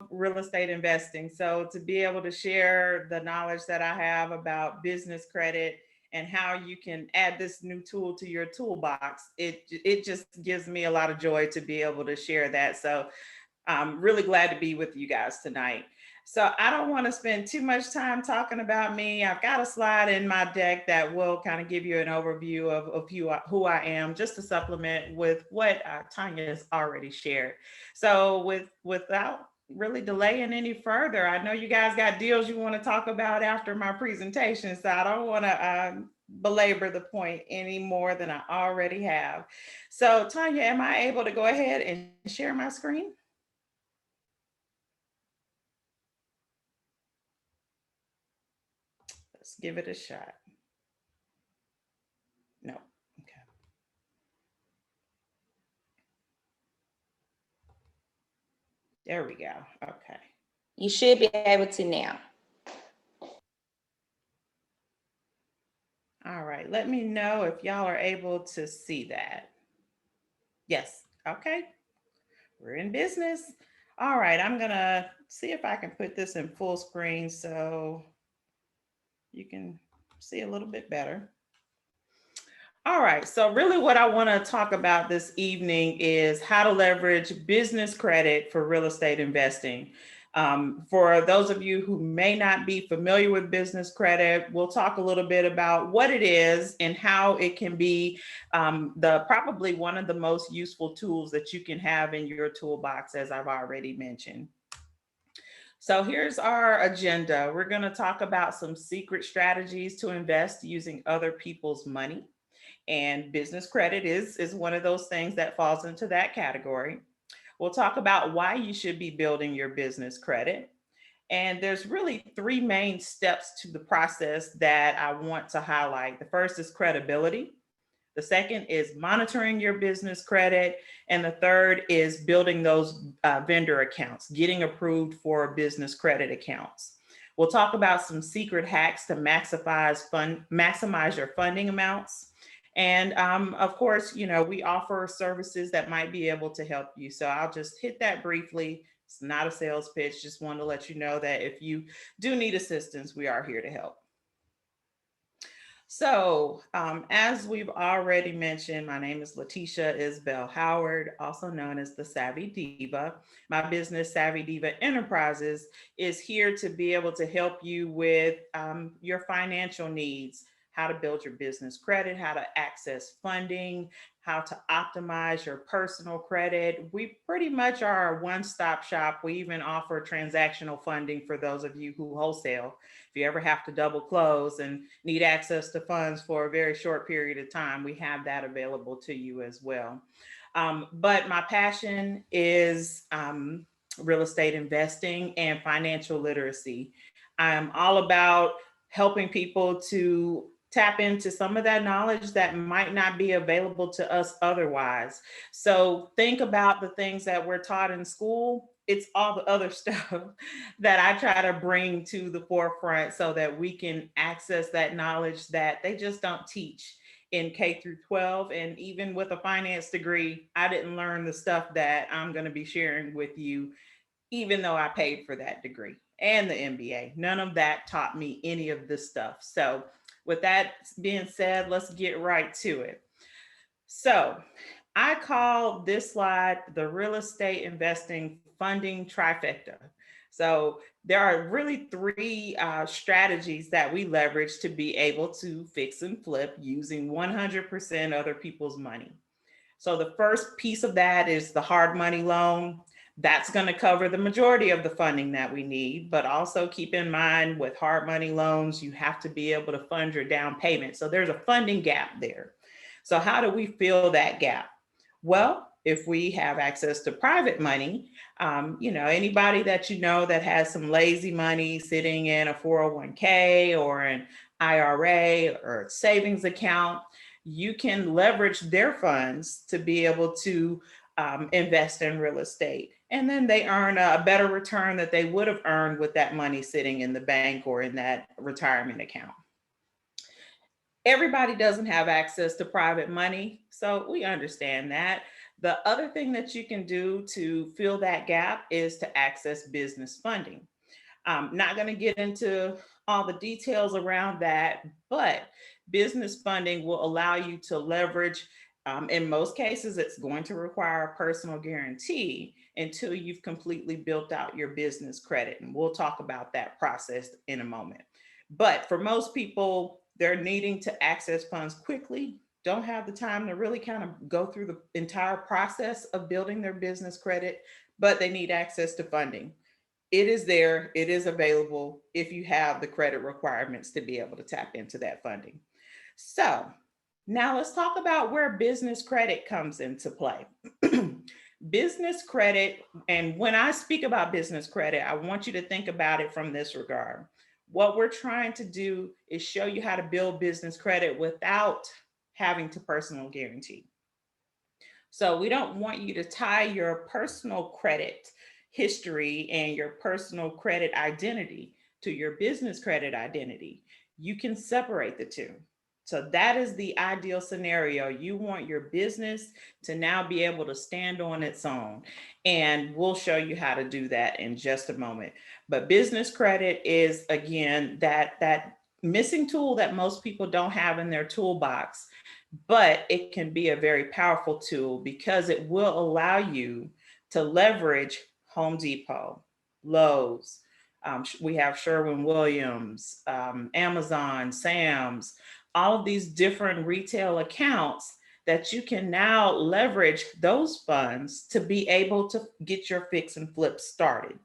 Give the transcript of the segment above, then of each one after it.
real estate investing. So to be able to share the knowledge that I have about business credit and how you can add this new tool to your toolbox, it just gives me a lot of joy to be able to share that. So I'm really glad to be with you guys tonight. So I don't want to spend too much time talking about me. I've got a slide in my deck that will kind of give you an overview of who I am, just to supplement with what Tanya's already shared. So without really delaying any further, I know you guys got deals you want to talk about after my presentation, so I don't want to belabor the point any more than I already have. So Tanya, am I able to go ahead and share my screen? Let's give it a shot. No. Okay. There we go. Okay. You should be able to now. All right. Let me know if y'all are able to see that. Yes. Okay. We're in business. All right. I'm going to see if I can put this in full screen so you can see a little bit better. All right. So, really, what I want to talk about this evening is how to leverage business credit for real estate investing. For those of you who may not be familiar with business credit, we'll talk a little bit about what it is and how it can be the probably one of the most useful tools that you can have in your toolbox, as I've already mentioned. So here's our agenda. We're going to talk about some secret strategies to invest using other people's money, and business credit is one of those things that falls into that category. We'll talk about why you should be building your business credit. And there's really three main steps to the process that I want to highlight. The first is credibility. The second is monitoring your business credit. And the third is building those vendor accounts, getting approved for business credit accounts. We'll talk about some secret hacks to maximize your funding amounts. And of course, we offer services that might be able to help you. So I'll just hit that briefly. It's not a sales pitch. Just want to let you know that if you do need assistance, we are here to help. So, as we've already mentioned, my name is Letitia Isbell Howard, also known as the Savvy Diva. My business, Savvy Diva Enterprises, is here to be able to help you with your financial needs, how to build your business credit, how to access funding, how to optimize your personal credit. We pretty much are a one stop shop. We even offer transactional funding for those of you who wholesale. If you ever have to double close and need access to funds for a very short period of time, we have that available to you as well. But my passion is real estate investing and financial literacy. I'm all about helping people to tap into some of that knowledge that might not be available to us otherwise. So think about the things that we're taught in school. It's all the other stuff that I try to bring to the forefront so that we can access that knowledge that they just don't teach in K through 12. And even with a finance degree, I didn't learn the stuff that I'm going to be sharing with you, even though I paid for that degree and the MBA. None of that taught me any of this stuff. So, with that being said, let's get right to it. So, I call this slide the real estate investing funding trifecta. So, there are really three strategies that we leverage to be able to fix and flip using 100% other people's money. So, the first piece of that is the hard money loan. That's going to cover the majority of the funding that we need. But also keep in mind with hard money loans, you have to be able to fund your down payment. So there's a funding gap there. So, how do we fill that gap? Well, if we have access to private money, anybody that you know that has some lazy money sitting in a 401k or an IRA or a savings account, you can leverage their funds to be able to invest in real estate. And then they earn a better return that they would have earned with that money sitting in the bank or in that retirement account. Everybody doesn't have access to private money, so we understand that. The other thing that you can do to fill that gap is to access business funding. I'm not going to get into all the details around that, but business funding will allow you to leverage. In most cases, it's going to require a personal guarantee until you've completely built out your business credit. And we'll talk about that process in a moment. But for most people, they're needing to access funds quickly, don't have the time to really kind of go through the entire process of building their business credit, but they need access to funding. It is there, it is available if you have the credit requirements to be able to tap into that funding. So, now let's talk about where business credit comes into play. Business credit, and when I speak about business credit, I want you to think about it from this regard. What we're trying to do is show you how to build business credit without having to personal guarantee. So we don't want you to tie your personal credit history and your personal credit identity to your business credit identity. You can separate the two. So that is the ideal scenario. You want your business to now be able to stand on its own. And we'll show you how to do that in just a moment. But business credit is again that missing tool that most people don't have in their toolbox, but it can be a very powerful tool because it will allow you to leverage Home Depot, Lowe's. We have Sherwin Williams, Amazon, Sam's, all of these different retail accounts that you can now leverage those funds to be able to get your fix and flip started.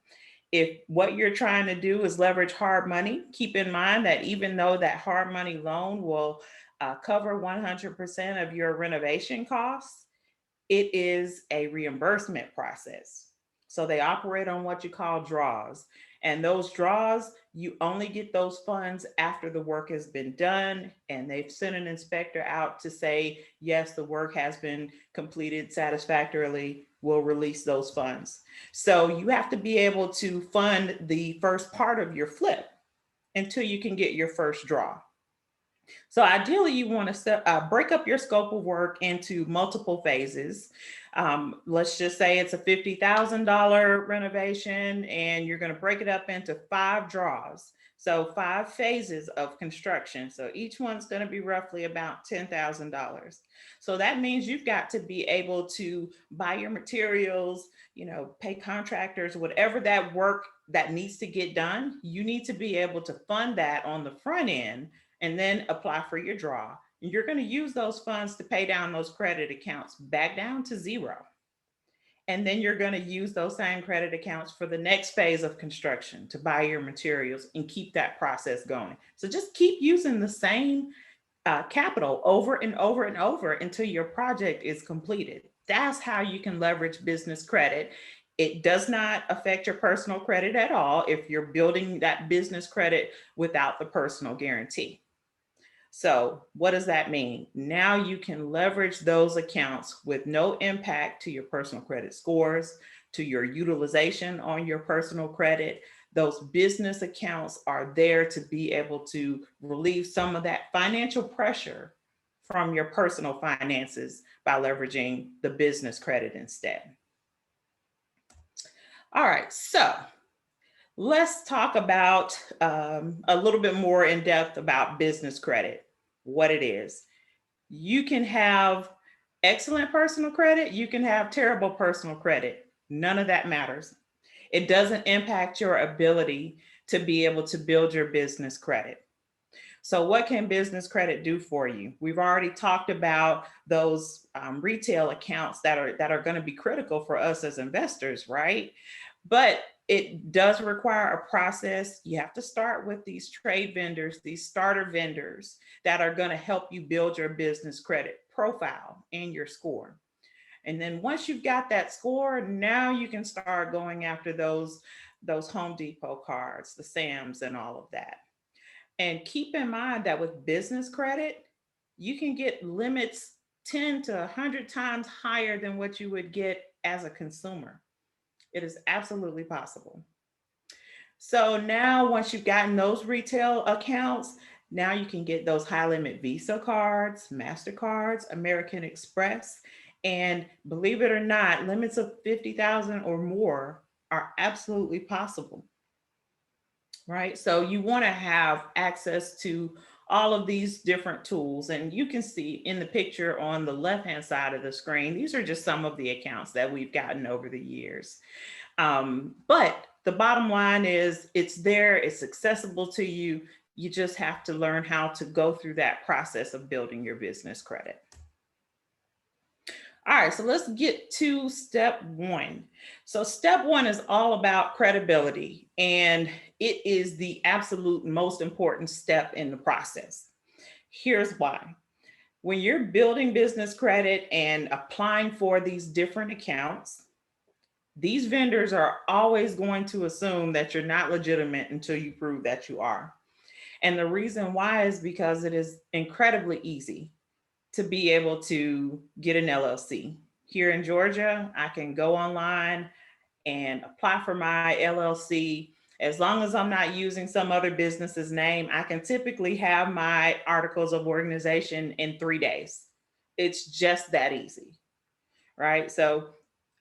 If what you're trying to do is leverage hard money, keep in mind that even though that hard money loan will cover 100% of your renovation costs, it is a reimbursement process. So they operate on what you call draws. And those draws, you only get those funds after the work has been done and they've sent an inspector out to say, yes, the work has been completed satisfactorily. We'll release those funds. So you have to be able to fund the first part of your flip until you can get your first draw. So ideally, you want to break up your scope of work into multiple phases. Let's just say it's a $50,000 renovation, and you're going to break it up into 5 draws. So 5 phases of construction. So each one's going to be roughly about $10,000. So that means you've got to be able to buy your materials, pay contractors, whatever that work that needs to get done. You need to be able to fund that on the front end and then apply for your draw. You're going to use those funds to pay down those credit accounts back down to zero. And then you're going to use those same credit accounts for the next phase of construction to buy your materials and keep that process going. So just keep using the same capital over and over and over until your project is completed. That's how you can leverage business credit. It does not affect your personal credit at all if you're building that business credit without the personal guarantee. So, what does that mean? Now you can leverage those accounts with no impact to your personal credit scores, to your utilization on your personal credit. Those business accounts are there to be able to relieve some of that financial pressure from your personal finances by leveraging the business credit instead. All right, so let's talk about a little bit more in depth about business credit, what it is. You can have excellent personal credit, you can have terrible personal credit. None of that matters. It doesn't impact your ability to be able to build your business credit. So, what can business credit do for you? We've already talked about those retail accounts that are going to be critical for us as investors, right? But it does require a process. You have to start with these trade vendors, these starter vendors that are going to help you build your business credit profile and your score. And then once you've got that score, now you can start going after those Home Depot cards, the Sam's and all of that. And keep in mind that with business credit, you can get limits 10 to 100 times higher than what you would get as a consumer. It is absolutely possible. So now, once you've gotten those retail accounts, now you can get those high limit Visa cards, MasterCards, American Express. And believe it or not, limits of 50,000 or more are absolutely possible, right? So you want to have access to all of these different tools. And you can see in the picture on the left hand side of the screen, these are just some of the accounts that we've gotten over the years. But the bottom line is it's there, it's accessible to you. You just have to learn how to go through that process of building your business credit. All right, so let's get to step one. So, step one is all about credibility, and it is the absolute most important step in the process. Here's why. When you're building business credit and applying for these different accounts, these vendors are always going to assume that you're not legitimate until you prove that you are. And the reason why is because it is incredibly easy to be able to get an LLC. Here in Georgia, I can go online and apply for my LLC. As long as I'm not using some other business's name, I can typically have my articles of organization in 3 days. It's just that easy, right? So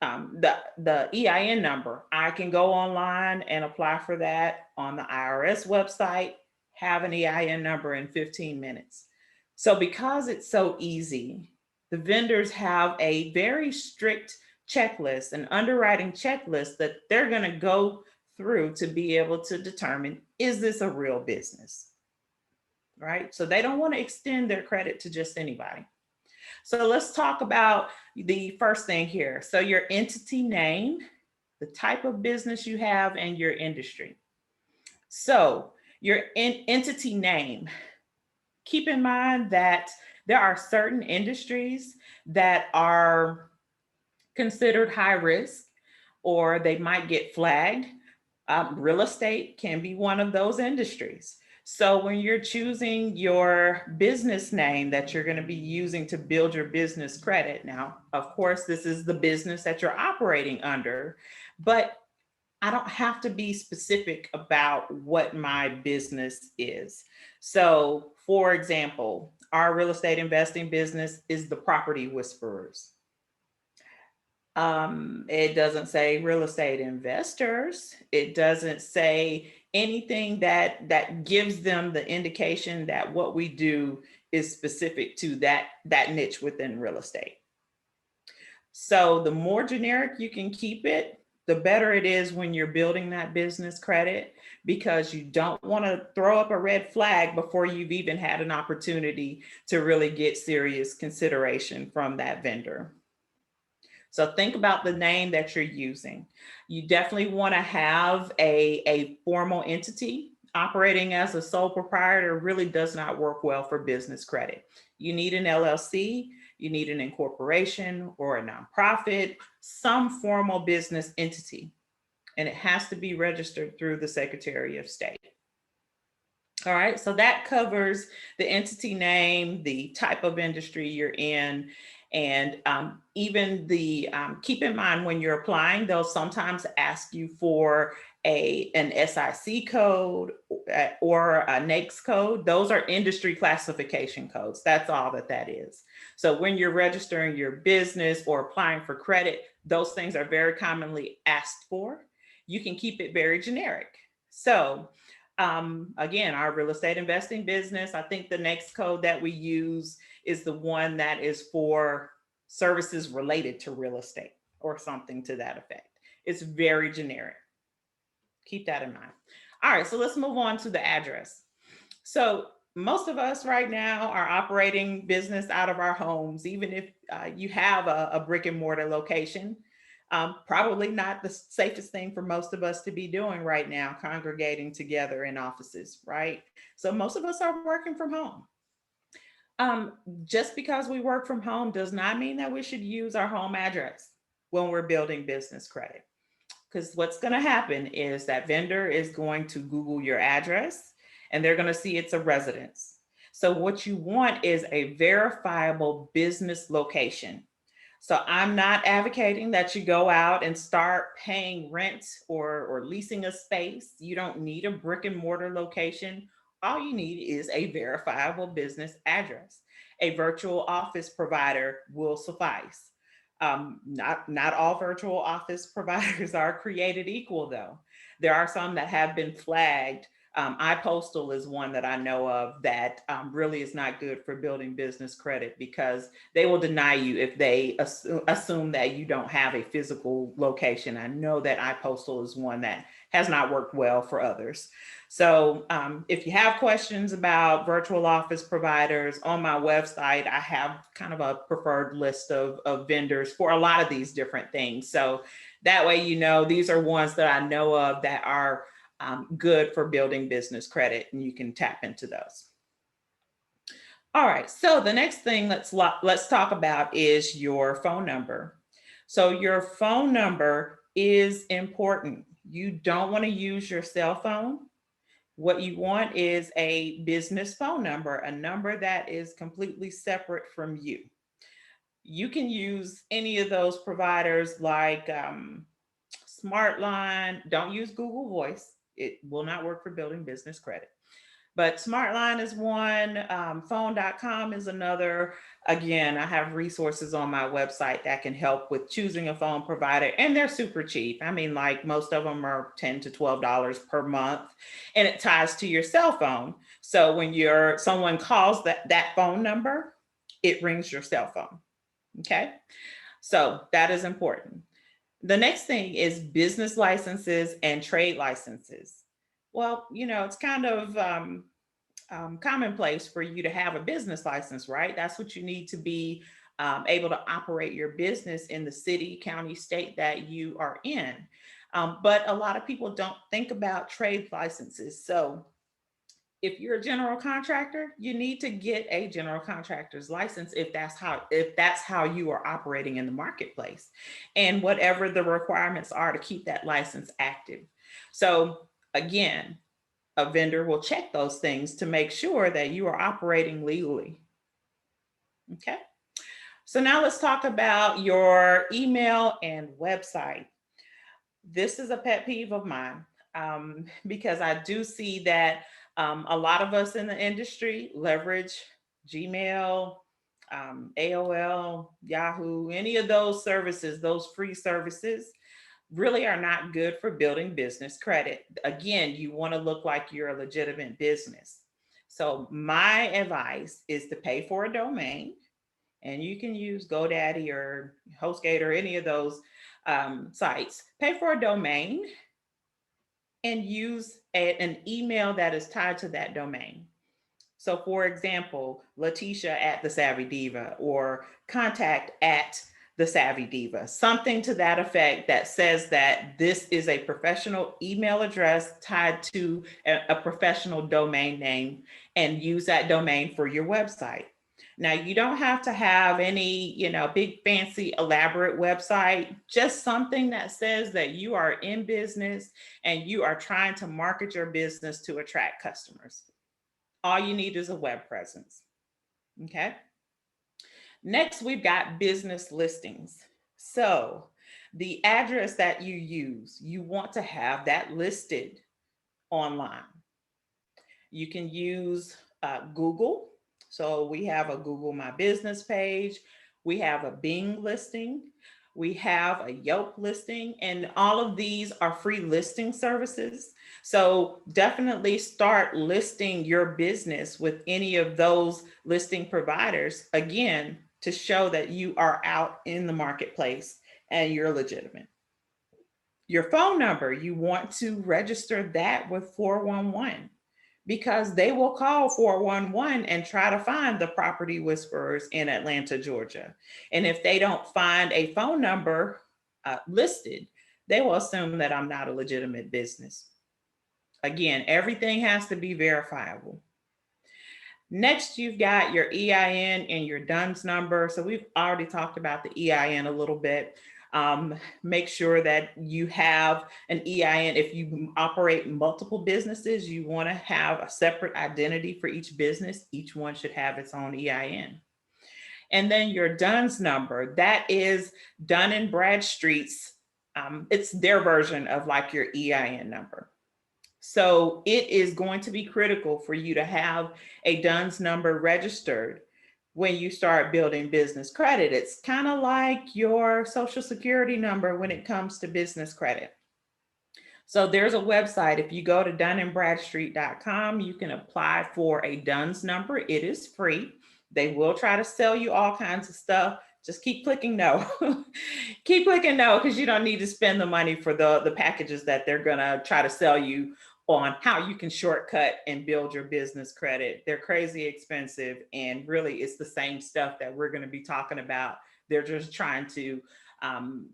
the EIN number, I can go online and apply for that on the IRS website, have an EIN number in 15 minutes. So because it's so easy, the vendors have a very strict checklist, an underwriting checklist that they're going to go through to be able to determine, is this a real business, right? So they don't want to extend their credit to just anybody. So let's talk about the first thing here. So your entity name, the type of business you have, and your industry. So your entity name, keep in mind that there are certain industries that are considered high risk or they might get flagged. Real estate can be one of those industries. So when you're choosing your business name that you're going to be using to build your business credit, now, of course, this is the business that you're operating under, but I don't have to be specific about what my business is. So, for example, our real estate investing business is the Property Whisperers. It doesn't say real estate investors. It doesn't say anything that gives them the indication that what we do is specific to that niche within real estate. So the more generic you can keep it, the better it is when you're building that business credit, because you don't want to throw up a red flag before you've even had an opportunity to really get serious consideration from that vendor. So think about the name that you're using. You definitely want to have a formal entity. Operating as a sole proprietor really does not work well for business credit. You need an LLC, you need an incorporation or a nonprofit, some formal business entity, and it has to be registered through the Secretary of State. All right, so that covers the entity name, the type of industry you're in, and even the keep in mind when you're applying, they'll sometimes ask you for an SIC code or a NAICS code. Those are industry classification codes. That's all that is. So when you're registering your business or applying for credit, those things are very commonly asked for. You can keep it very generic. So again, our real estate investing business, I think the next code that we use is the one that is for services related to real estate or something to that effect. It's very generic. Keep that in mind. All right, so let's move on to the address. So most of us right now are operating business out of our homes, even if you have a brick and mortar location. Probably not the safest thing for most of us to be doing right now, congregating together in offices, right? So most of us are working from home. Um, just because we work from home does not mean that we should use our home address when we're building business credit. Because what's going to happen is that vendor is going to Google your address and they're going to see it's a residence. So, what you want is a verifiable business location. So, I'm not advocating that you go out and start paying rent or leasing a space. You don't need a brick and mortar location. All you need is a verifiable business address. A virtual office provider will suffice. Not all virtual office providers are created equal, though. There are some that have been flagged. iPostal is one that I know of that really is not good for building business credit because they will deny you if they assume that you don't have a physical location. I know that iPostal is one that has not worked well for others. So if you have questions about virtual office providers, on my website, I have kind of a preferred list of vendors for a lot of these different things. So that way, you know, these are ones that I know of that are good for building business credit, and you can tap into those. All right, so the next thing let's talk about is your phone number. So your phone number is important. You don't want to use your cell phone. What you want is a business phone number, a number that is completely separate from you. You can use any of those providers like Smartline. Don't use Google Voice, it will not work for building business credit. But Smartline is one, phone.com is another. Again, I have resources on my website that can help with choosing a phone provider, and they're super cheap. I mean, like most of them are $10 to $12 per month, and it ties to your cell phone. So when someone calls that phone number, it rings your cell phone. Okay, so that is important. The next thing is business licenses and trade licenses. Well, you know, it's kind of commonplace for you to have a business license, right? That's what you need to be able to operate your business in the city, county, state that you are in. But a lot of people don't think about trade licenses. So if you're a general contractor, you need to get a general contractor's license if that's how you are operating in the marketplace, and whatever the requirements are to keep that license active. So again, a vendor will check those things to make sure that you are operating legally. Okay. So now let's talk about your email and website. This is a pet peeve of mine because I do see that a lot of us in the industry leverage Gmail, AOL, Yahoo, any of those services, those free services really are not good for building business credit. Again, you want to look like you're a legitimate business. So, my advice is to pay for a domain, and you can use GoDaddy or HostGator or any of those sites. Pay for a domain and use an email that is tied to that domain. So, for example, Letitia at the Savvy Diva or contact at the Savvy Diva, something to that effect that says that this is a professional email address tied to a professional domain name, and use that domain for your website. Now, you don't have to have any, big fancy elaborate website, just something that says that you are in business and you are trying to market your business to attract customers. All you need is a web presence. Okay. Next, we've got business listings. So, the address that you use, you want to have that listed online. You can use Google. So, we have a Google My Business page, we have a Bing listing, we have a Yelp listing, and all of these are free listing services. So definitely start listing your business with any of those listing providers, again, to show that you are out in the marketplace and you're legitimate. Your phone number, you want to register that with 411 because they will call 411 and try to find the property whisperers in Atlanta, Georgia. And if they don't find a phone number listed, they will assume that I'm not a legitimate business. Again, everything has to be verifiable. Next, you've got your EIN and your DUNS number. So we've already talked about the EIN a little bit. Make sure that you have an EIN. If you operate multiple businesses, you want to have a separate identity for each business. Each one should have its own EIN. And then your DUNS number, that is Dun and Bradstreet's, it's their version of like your EIN number. So it is going to be critical for you to have a DUNS number registered when you start building business credit. It's kind of like your social security number when it comes to business credit. So there's a website. If you go to dunandbradstreet.com, you can apply for a DUNS number. It is free. They will try to sell you all kinds of stuff. Just keep clicking no. Keep clicking no, because you don't need to spend the money for the packages that they're going to try to sell you on how you can shortcut and build your business credit. They're crazy expensive, and really it's the same stuff that we're going to be talking about. They're just trying to um,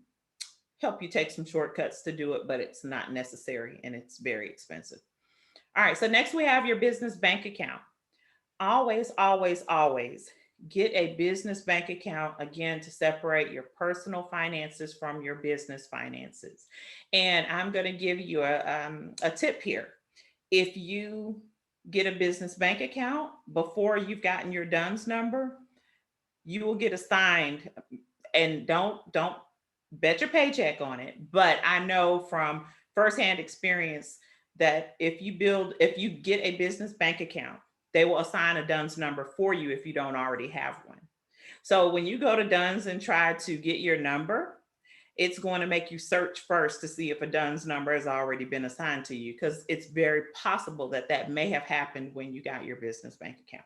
help you take some shortcuts to do it, but it's not necessary and it's very expensive. All right, so next we have your business bank account. Always, always, always get a business bank account, again, to separate your personal finances from your business finances. And I'm going to give you a tip here. If you get a business bank account before you've gotten your DUNS number, you will get assigned, and don't bet your paycheck on it, but I know from firsthand experience that if you get a business bank account, they will assign a DUNS number for you if you don't already have one. So when you go to DUNS and try to get your number, it's going to make you search first to see if a DUNS number has already been assigned to you, because it's very possible that that may have happened when you got your business bank account.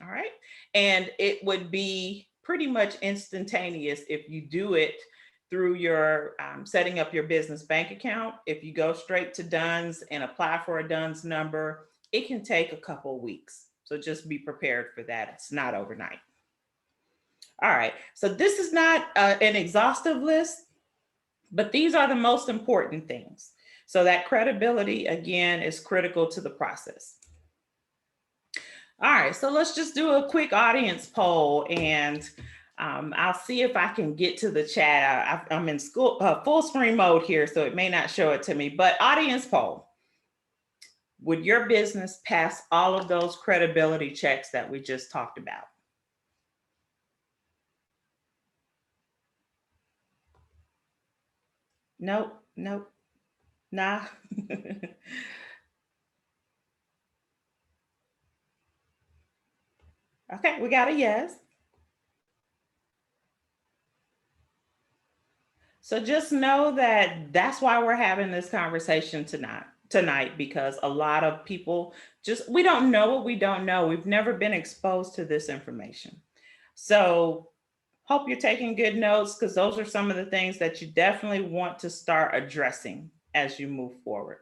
All right. And it would be pretty much instantaneous if you do it through your setting up your business bank account. If you go straight to DUNS and apply for a DUNS number, it can take a couple of weeks. So just be prepared for that. It's not overnight. All right. So this is not an exhaustive list, but these are the most important things. So that credibility, again, is critical to the process. All right, so let's just do a quick audience poll, and I'll see if I can get to the chat. I'm in full screen mode here, so it may not show it to me, but audience poll. Would your business pass all of those credibility checks that we just talked about? Nope, nope, nah. Okay, we got a yes. So just know that that's why we're having this conversation tonight, because a lot of people just, we don't know what we don't know. We've never been exposed to this information. So hope you're taking good notes, because those are some of the things that you definitely want to start addressing as you move forward.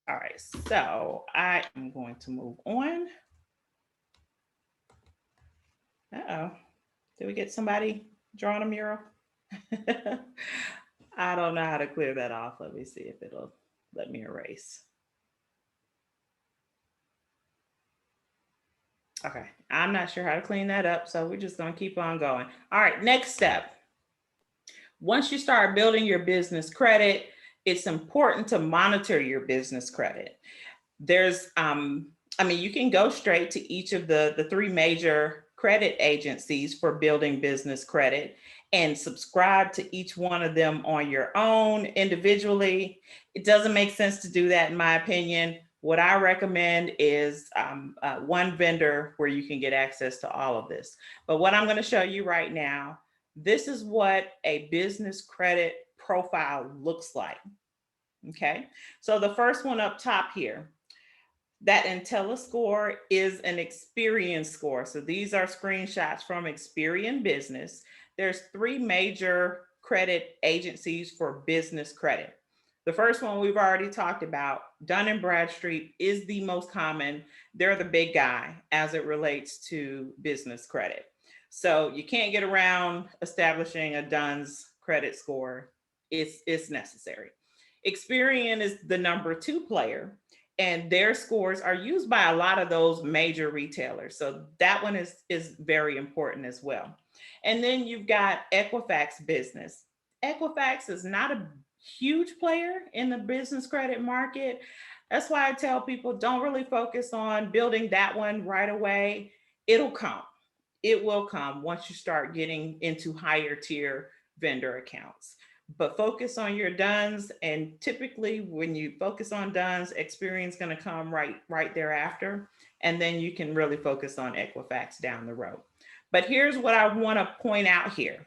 All right, so I am going to move on. Uh-oh. Did we get somebody drawing a mural? I don't know how to clear that off. Let me see if it'll let me erase. Okay, I'm not sure how to clean that up, so we're just gonna keep on going. All right, next step. Once you start building your business credit, it's important to monitor your business credit. There's, I mean, you can go straight to each of the three major credit agencies for building business credit and subscribe to each one of them on your own individually. It doesn't make sense to do that, in my opinion. What I recommend is one vendor where you can get access to all of this. But what I'm going to show you right now, this is what a business credit profile looks like. Okay, so the first one up top here, that IntelliScore is an Experian score. So these are screenshots from Experian Business. There's three major credit agencies for business credit. The first one we've already talked about, Dun & Bradstreet, is the most common. They're the big guy as it relates to business credit. So you can't get around establishing a Dun's credit score. It's necessary. Experian is the number two player, and their scores are used by a lot of those major retailers. So that one is very important as well. And then you've got Equifax Business. Equifax is not a huge player in the business credit market. That's why I tell people, don't really focus on building that one right away. It'll come. It will come once you start getting into higher tier vendor accounts. but focus on your dones. And typically when you focus on dones, Experian's going to come right thereafter. And then you can really focus on Equifax down the road. But here's what I want to point out here.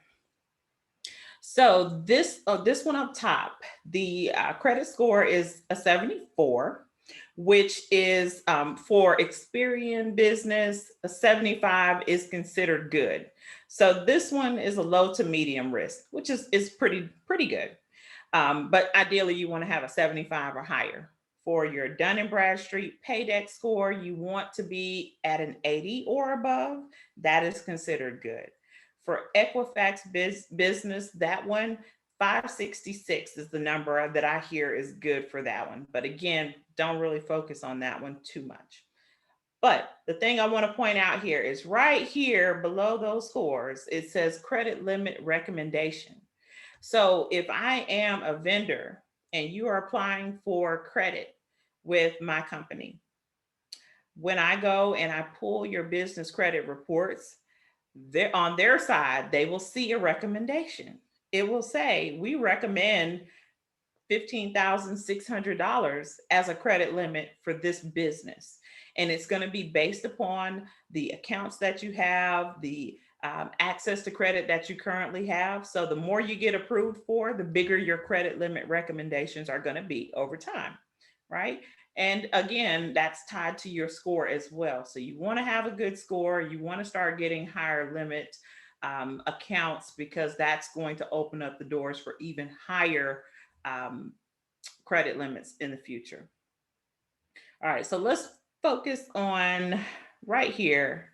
So this one up top, the credit score is a 74, which is for Experian business. A 75 is considered good. So this one is a low to medium risk, which is pretty good. But ideally, you want to have a 75 or higher. For your Dun and Bradstreet paydex score, you want to be at an 80 or above. That is considered good. For Equifax business, that one, 566 is the number that I hear is good for that one. But again, don't really focus on that one too much. But the thing I want to point out here is right here below those scores, it says credit limit recommendation. So if I am a vendor and you are applying for credit with my company, when I go and I pull your business credit reports, they're on their side, they will see a recommendation. It will say, we recommend $15,600 as a credit limit for this business. And it's going to be based upon the accounts that you have, the access to credit that you currently have. So the more you get approved for, the bigger your credit limit recommendations are going to be over time, right? And again, that's tied to your score as well. So you want to have a good score. You want to start getting higher limit accounts, because that's going to open up the doors for even higher um, credit limits in the future. All right, so let's focus on right here.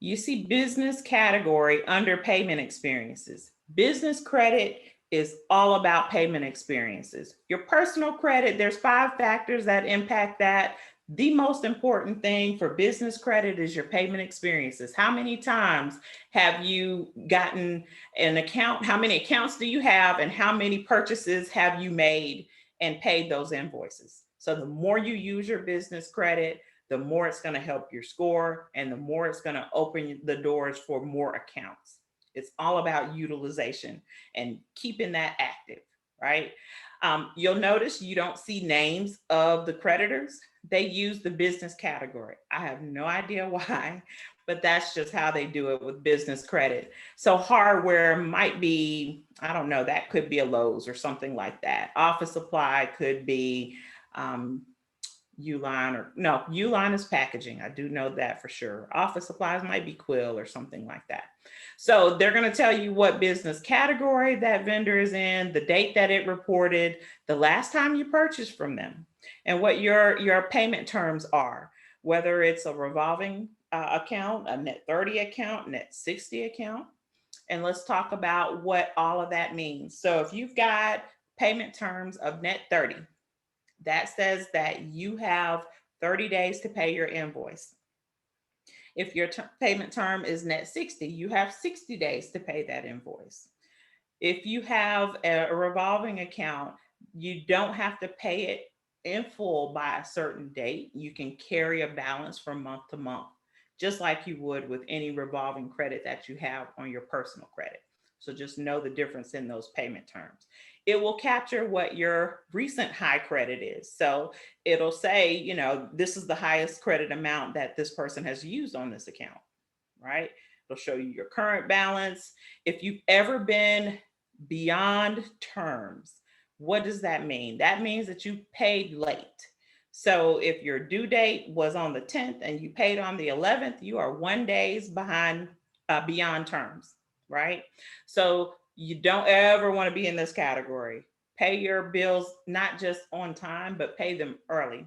You see business category under payment experiences. Business credit is all about payment experiences. Your personal credit, there's 5 factors that impact that. The most important thing for business credit is your payment experiences. How many times have you gotten an account? How many accounts do you have, and how many purchases have you made and paid those invoices? So the more you use your business credit, the more it's going to help your score, and the more it's going to open the doors for more accounts. It's all about utilization and keeping that active, right? You'll notice you don't see names of the creditors. They use the business category. I have no idea why, but that's just how they do it with business credit. So hardware might be, I don't know, that could be a Lowe's or something like that. Office supply could be um, Uline, or no, Uline is packaging. I do know that for sure. Office supplies might be Quill or something like that. So they're going to tell you what business category that vendor is in, the date that it reported, the last time you purchased from them, and what your payment terms are, whether it's a revolving account, a net 30 account, net 60 account. And let's talk about what all of that means. So if you've got payment terms of net 30, that says that you have 30 days to pay your invoice. If your payment term is net 60, you have 60 days to pay that invoice. If you have a revolving account, you don't have to pay it in full by a certain date. You can carry a balance from month to month, just like you would with any revolving credit that you have on your personal credit. So just know the difference in those payment terms. It will capture what your recent high credit is. So it'll say, this is the highest credit amount that this person has used on this account, right? It'll show you your current balance. If you've ever been beyond terms, what does that mean? That means that you paid late. So if your due date was on the 10th and you paid on the 11th, you are 1 day behind, beyond terms, right? So you don't ever want to be in this category. Pay your bills not just on time, but pay them early.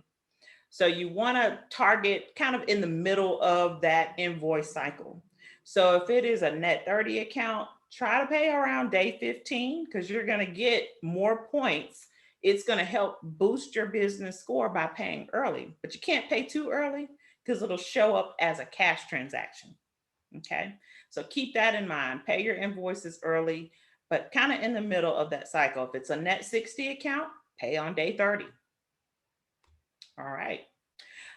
So you want to target kind of in the middle of that invoice cycle. So if it is a net 30 account, try to pay around day 15, because you're going to get more points. It's going to help boost your business score by paying early, but you can't pay too early because it'll show up as a cash transaction. Okay. So keep that in mind. Pay your invoices early, but kind of in the middle of that cycle. If it's a net 60 account, pay on day 30. All right.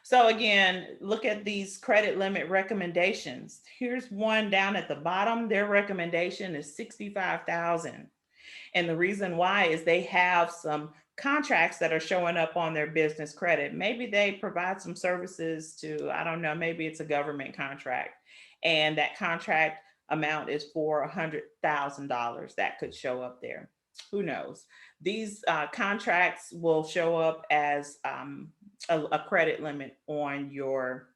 So again, look at these credit limit recommendations. Here's one down at the bottom. Their recommendation is 65,000. And the reason why is they have some contracts that are showing up on their business credit. Maybe they provide some services to, I don't know, maybe it's a government contract, and that contract amount is for $100,000 that could show up there. Who knows? These contracts will show up as a credit limit on your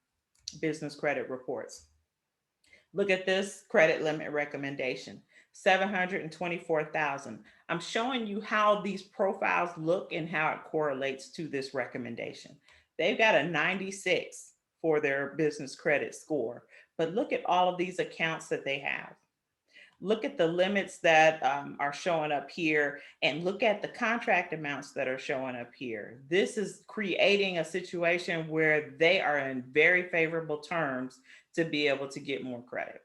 business credit reports. Look at this credit limit recommendation, 724,000. I'm showing you how these profiles look and how it correlates to this recommendation. They've got a 96 for their business credit score, but look at all of these accounts that they have. Look at the limits that are showing up here, and look at the contract amounts that are showing up here. This is creating a situation where they are in very favorable terms to be able to get more credit.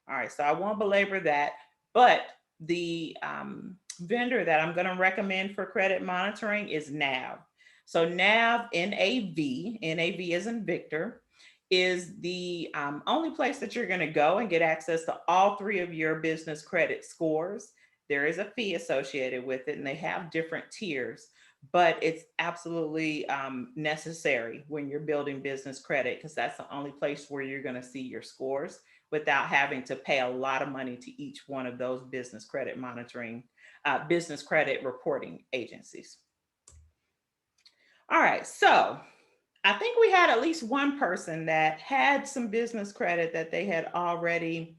All right, so I won't belabor that, but the vendor that I'm going to recommend for credit monitoring is NAV. So NAV, NAV is in Victor, is the only place that you're going to go and get access to all three of your business credit scores. There is a fee associated with it, and they have different tiers, but it's absolutely necessary when you're building business credit, because that's the only place where you're going to see your scores without having to pay a lot of money to each one of those business credit monitoring, business credit reporting agencies. All right, so I think we had at least one person that had some business credit that they had already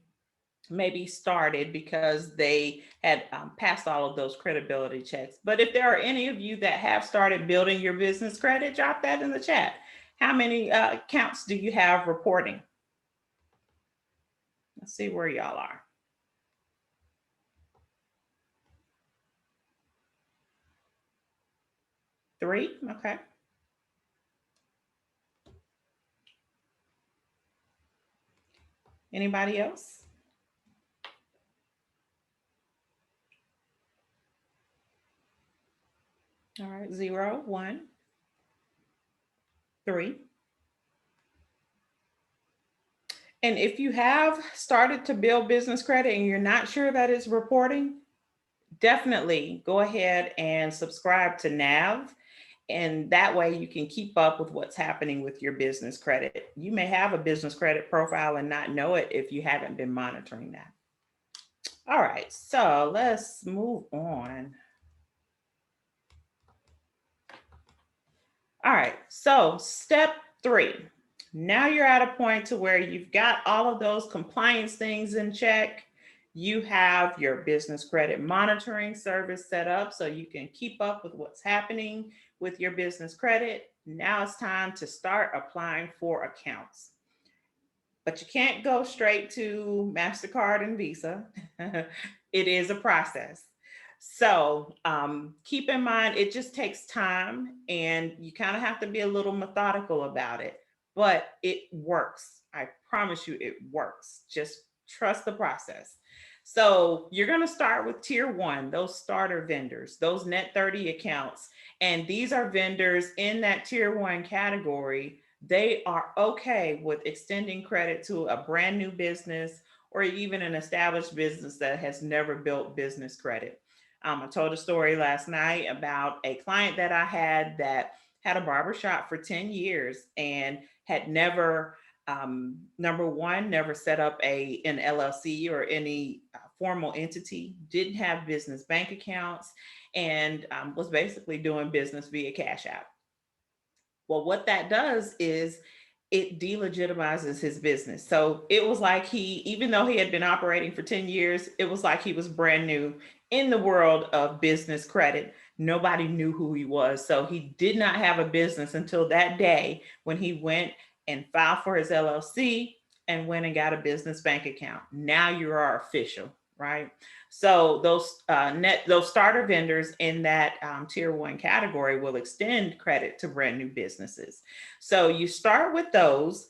maybe started because they had passed all of those credibility checks. But if there are any of you that have started building your business credit, drop that in the chat. How many accounts do you have reporting? Let's see where y'all are. 3, okay. Anybody else? All right, 0, 1, 3. And if you have started to build business credit and you're not sure that it's reporting, definitely go ahead and subscribe to NAV. And that way you can keep up with what's happening with your business credit. You may have a business credit profile and not know it if you haven't been monitoring that. All right, so let's move on. All right, so step 3. Now you're at a point to where you've got all of those compliance things in check. You have your business credit monitoring service set up so you can keep up with what's happening with your business credit. Now it's time to start applying for accounts. But you can't go straight to MasterCard and Visa. It is a process. So keep in mind, it just takes time and you kind of have to be a little methodical about it, but it works. I promise you, it works. Just trust the process. So you're going to start with tier 1, those starter vendors, those net 30 accounts. And these are vendors in that tier 1 category. They are okay with extending credit to a brand new business or even an established business that has never built business credit. I told a story last night about a client that I had that had a barbershop for 10 years and had never, number one, never set up an LLC or any formal entity, didn't have business bank accounts, and was basically doing business via Cash App. Well, what that does is it delegitimizes his business. So it was like even though he had been operating for 10 years, it was like he was brand new in the world of business credit. Nobody knew who he was. So he did not have a business until that day when he went and filed for his LLC and went and got a business bank account. Now you are official, right? So those starter vendors in that tier 1 category will extend credit to brand new businesses. So you start with those.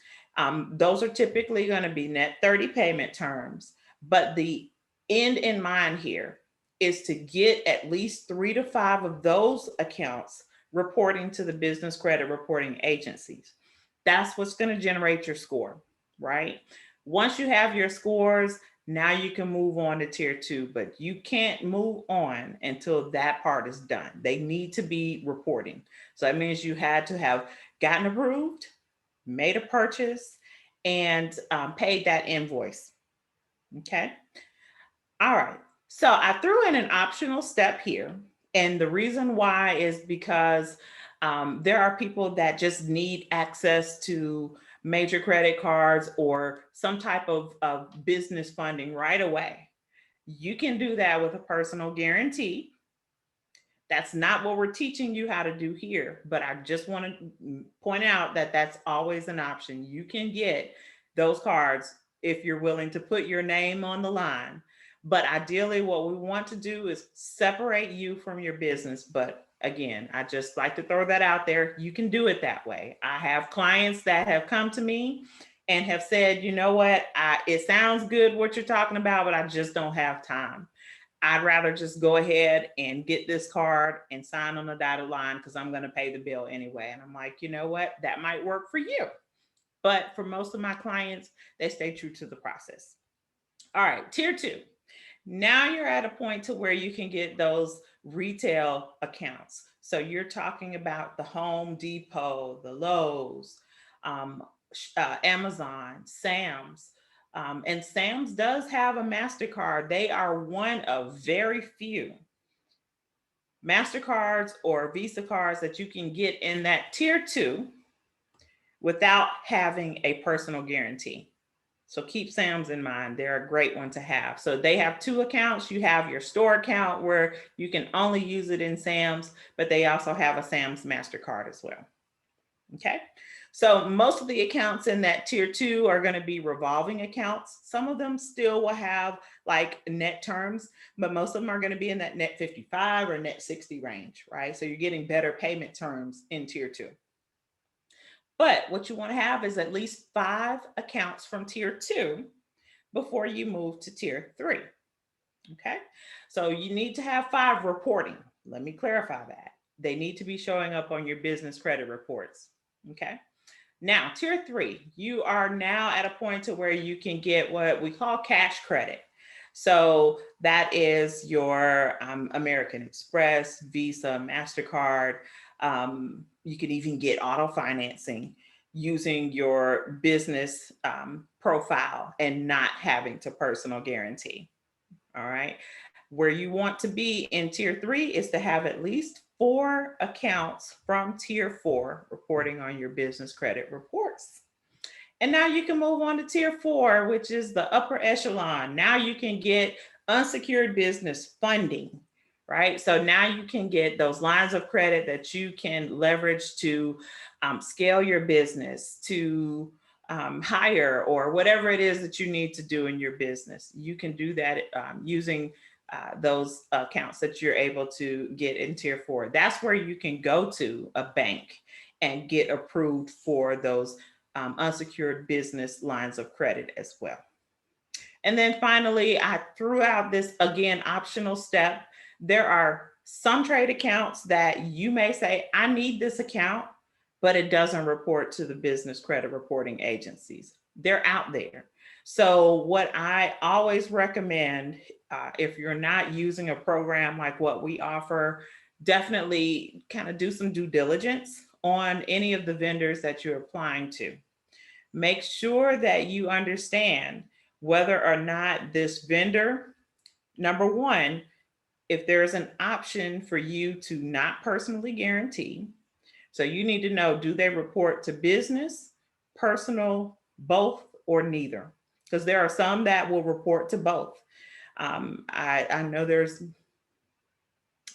Those are typically going to be net 30 payment terms, but the end in mind here is to get at least 3 to 5 of those accounts reporting to the business credit reporting agencies. That's what's going to generate your score, right? Once you have your scores, Now you can move on to tier 2, but you can't move on until that part is done. They need to be reporting. So that means you had to have gotten approved, made a purchase, and paid that invoice. Okay. All right. So I threw in an optional step here. And the reason why is because there are people that just need access to major credit cards or some type of business funding right away. You can do that with a personal guarantee. That's not what we're teaching you how to do here, but I just want to point out that that's always an option. You can get those cards if you're willing to put your name on the line. But ideally, what we want to do is separate you from your business. But again, I just like to throw that out there. You can do it that way. I have clients that have come to me and have said, you know what, it sounds good what you're talking about, but I just don't have time. I'd rather just go ahead and get this card and sign on the dotted line because I'm going to pay the bill anyway. And I'm like, you know what? That might work for you. But for most of my clients, they stay true to the process. All right, tier 2. Now you're at a point to where you can get those retail accounts. So you're talking about the Home Depot, the Lowe's, um, Amazon, Sam's. And Sam's does have a MasterCard. They are one of very few MasterCards or Visa cards that you can get in that tier 2 without having a personal guarantee. So keep Sam's in mind. They're a great one to have. So they have 2 accounts. You have your store account where you can only use it in Sam's, but they also have a Sam's MasterCard as well. Okay. So most of the accounts in that tier 2 are going to be revolving accounts. Some of them still will have like net terms, but most of them are going to be in that net 55 or net 60 range, right? So you're getting better payment terms in tier 2. But what you want to have is at least 5 accounts from tier 2 before you move to tier 3. Okay. So you need to have 5 reporting. Let me clarify that. They need to be showing up on your business credit reports. Okay. Now, tier 3, you are now at a point to where you can get what we call cash credit. So that is your American Express, Visa, MasterCard. You can even get auto financing using your business profile and not having to personal guarantee. All right. Where you want to be in tier 3 is to have at least 4 accounts from tier 4 reporting on your business credit reports. And now you can move on to tier 4, which is the upper echelon. Now you can get unsecured business funding, right? So now you can get those lines of credit that you can leverage to scale your business, to hire, or whatever it is that you need to do in your business. You can do that using those accounts that you're able to get in tier 4. That's where you can go to a bank and get approved for those unsecured business lines of credit as well. And then finally, I threw out this again optional step. There are some trade accounts that you may say, I need this account, but it doesn't report to the business credit reporting agencies. They're out there. So, what I always recommend if you're not using a program like what we offer, definitely kind of do some due diligence on any of the vendors that you're applying to. Make sure that you understand whether or not this vendor, number one, if there's an option for you to not personally guarantee. So you need to know, do they report to business, personal, both, or neither? Because there are some that will report to both. I know there's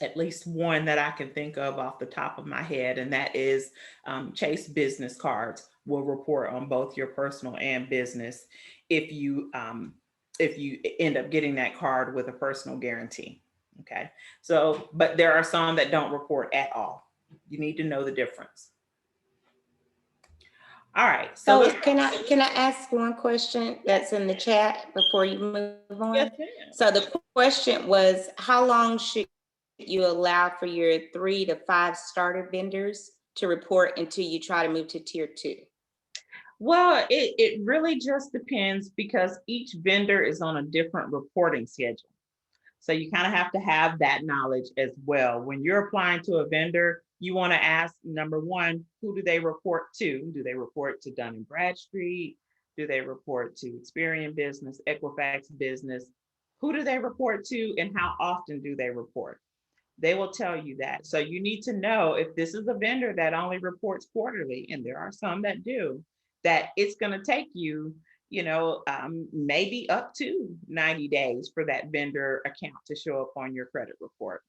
at least one that I can think of off the top of my head, and that is Chase business cards will report on both your personal and business if you end up getting that card with a personal guarantee. Okay, so but there are some that don't report at all. You need to know the difference. All right, so So let's can I ask one question that's in the chat before you move on? yes, So the question was, how long should you allow for your 3 to 5 starter vendors to report until you try to move to tier 2? Well, it really just depends because each vendor is on a different reporting schedule. So you kind of have to have that knowledge as well. When you're applying to a vendor, you want to ask number one, who do they report to? Do they report to Dun and Bradstreet? Do they report to Experian Business, Equifax Business? Who do they report to and how often do they report? They will tell you that. So you need to know if this is a vendor that only reports quarterly, and there are some that do, that it's going to take you, maybe up to 90 days for that vendor account to show up on your credit report.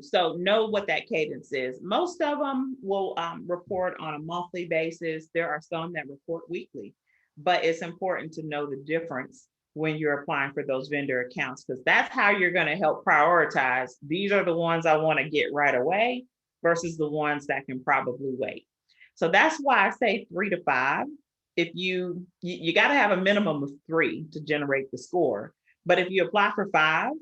So know what that cadence is. Most of them will report on a monthly basis. There are some that report weekly, but it's important to know the difference when you're applying for those vendor accounts, because that's how you're going to help prioritize. These are the ones I want to get right away versus the ones that can probably wait. So that's why I say 3 to 5. If you got to have a minimum of 3 to generate the score, but if you apply for 5,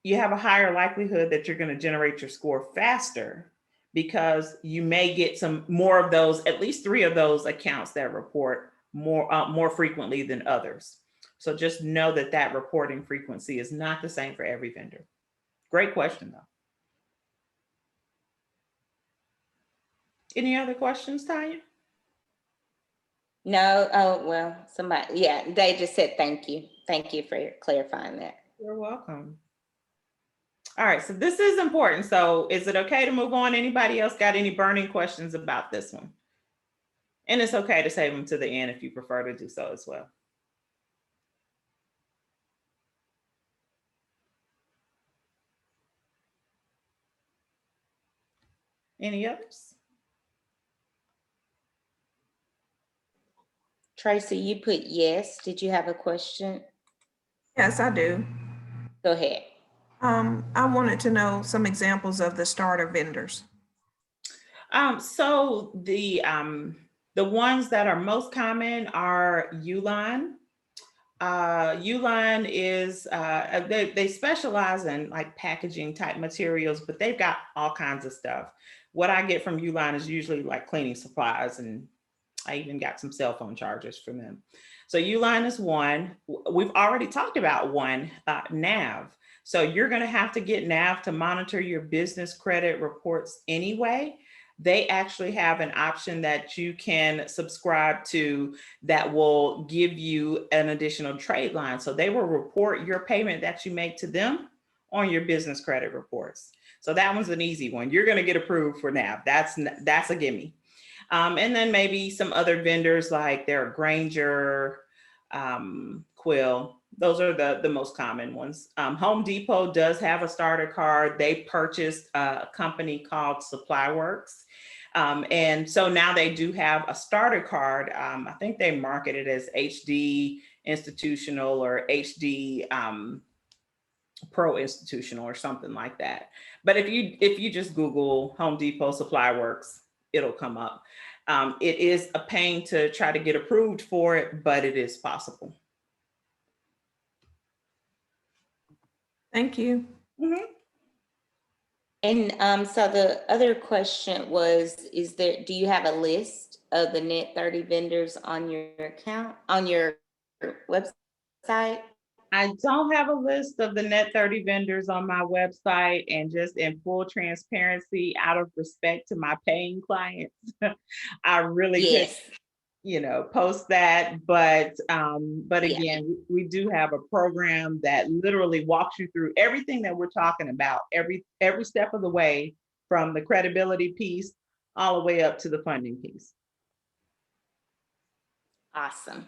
you have a higher likelihood that you're going to generate your score faster because you may get some more of those, at least 3 of those accounts that report more frequently than others. So just know that that reporting frequency is not the same for every vendor. Great question though. Any other questions, Tanya? No, oh, well, somebody, yeah, they just said thank you. Thank you for clarifying that. You're welcome. All right, so this is important. So is it okay to move on? Anybody else got any burning questions about this one? And it's okay to save them to the end if you prefer to do so as well. Any others? Tracy, you put yes. Did you have a question? Yes, I do. Go ahead. I wanted to know some examples of the starter vendors. So the ones that are most common are Uline. Uline is they specialize in like packaging type materials, but they've got all kinds of stuff. What I get from Uline is usually like cleaning supplies, and I even got some cell phone chargers from them. So Uline is one. We've already talked about one, Nav. So you're going to have to get Nav to monitor your business credit reports anyway. They actually have an option that you can subscribe to that will give you an additional trade line. So they will report your payment that you make to them on your business credit reports. So that one's an easy one. You're going to get approved for Nav. That's a gimme. And then maybe some other vendors like their Granger, Quill. Those are the most common ones. Home Depot does have a starter card. They purchased a company called Supply Works. And so now they do have a starter card. I think they market it as HD institutional or HD pro institutional or something like that. But if you just Google Home Depot Supply Works, it'll come up. It is a pain to try to get approved for it, but it is possible. Thank you. Mm-hmm. And so the other question was, do you have a list of the net 30 vendors on your account, on your website? I don't have a list of the net 30 vendors on my website, and just in full transparency, out of respect to my paying clients, I really Yes. could post that. But Yeah. again, we do have a program that literally walks you through everything that we're talking about, every step of the way, from the credibility piece all the way up to the funding piece. Awesome.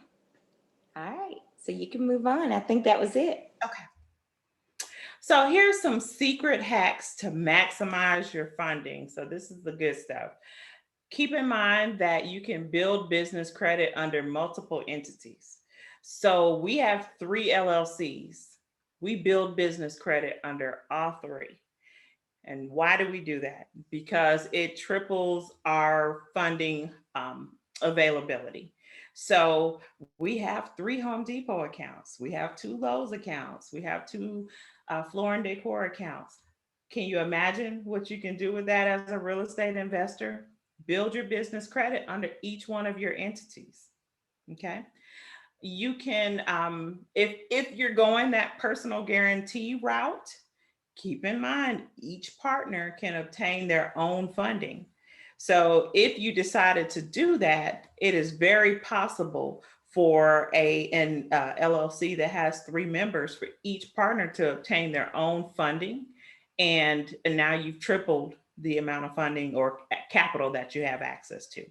All right. So you can move on. I think that was it. Okay. So here's some secret hacks to maximize your funding. So this is the good stuff. Keep in mind that you can build business credit under multiple entities. So we have 3 LLCs. We build business credit under all 3. And why do we do that? Because it triples our funding availability. So we have 3 Home Depot accounts. We have 2 Lowe's accounts. We have 2 Floor and Decor accounts. Can you imagine what you can do with that as a real estate investor? build your business credit under each one of your entities. Okay. You can, if you're going that personal guarantee route, keep in mind each partner can obtain their own funding. So if you decided to do that, it is very possible for an LLC that has three members for each partner to obtain their own funding, and now you've tripled the amount of funding or capital that you have access to.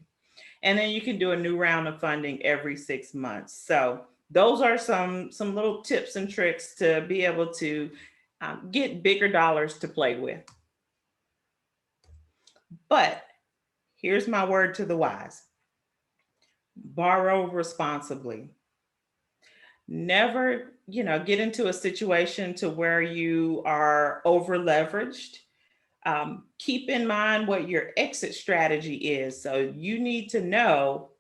And then you can do a new round of funding every 6 months. So those are some little tips and tricks to be able to get bigger dollars to play with. But here's my word to the wise: borrow responsibly. Never, get into a situation to where you are over leveraged. Keep in mind what your exit strategy is. So you need to know,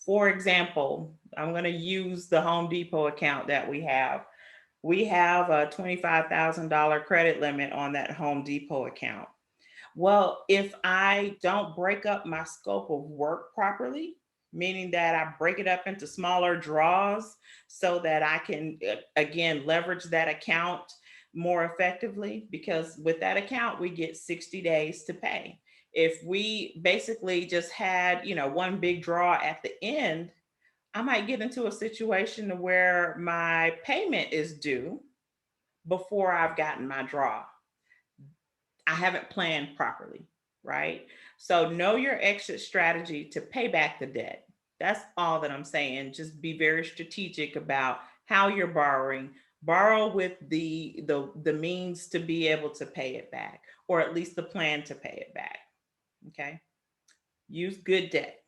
for example, I'm going to use the Home Depot account that we have. We have a $25,000 credit limit on that Home Depot account. Well, if I don't break up my scope of work properly, meaning that I break it up into smaller draws so that I can, again, leverage that account more effectively, because with that account, we get 60 days to pay. If we basically just had, one big draw at the end, I might get into a situation where my payment is due before I've gotten my draw. I haven't planned properly, right? So know your exit strategy to pay back the debt. That's all that I'm saying. Just be very strategic about how you're borrowing. Borrow with the means to be able to pay it back, or at least the plan to pay it back. Okay. Use good debt.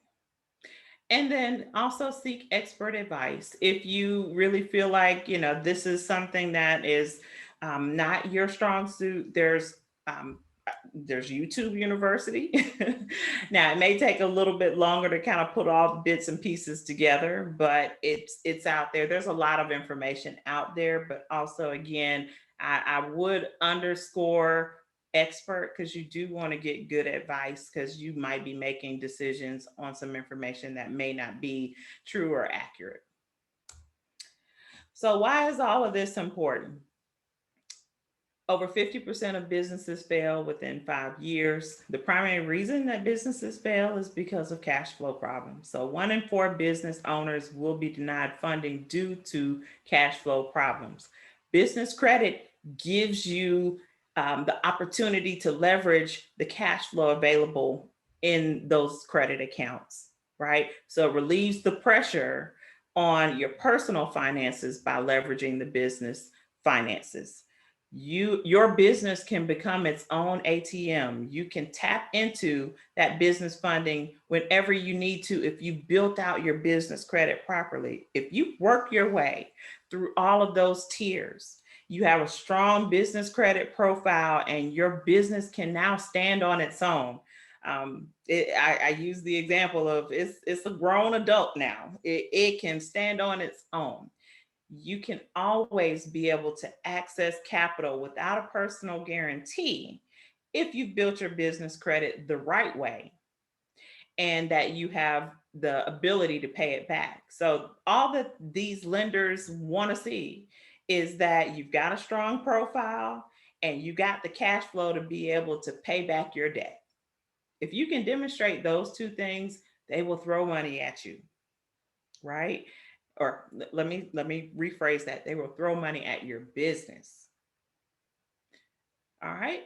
And then also seek expert advice. If you really feel like, this is something that is not your strong suit, um, there's YouTube University. Now it may take a little bit longer to kind of put all the bits and pieces together, but it's out there. There's a lot of information out there, but also again, I would underscore expert, because you do want to get good advice, because you might be making decisions on some information that may not be true or accurate. So why is all of this important? Over 50% of businesses fail within 5 years. The primary reason that businesses fail is because of cash flow problems. So 1 in 4 business owners will be denied funding due to cash flow problems. Business credit gives you the opportunity to leverage the cash flow available in those credit accounts, right? So it relieves the pressure on your personal finances by leveraging the business finances. Your business can become its own ATM. You can tap into that business funding whenever you need to if you built out your business credit properly. If you work your way through all of those tiers, you have a strong business credit profile, and your business can now stand on its own. I use the example of it's a grown adult now. It can stand on its own. You can always be able to access capital without a personal guarantee if you've built your business credit the right way and that you have the ability to pay it back. So, all that these lenders want to see is that you've got a strong profile and you got the cash flow to be able to pay back your debt. If you can demonstrate those two things, they will throw money at you, right? Or let me rephrase that. They will throw money at your business. All right.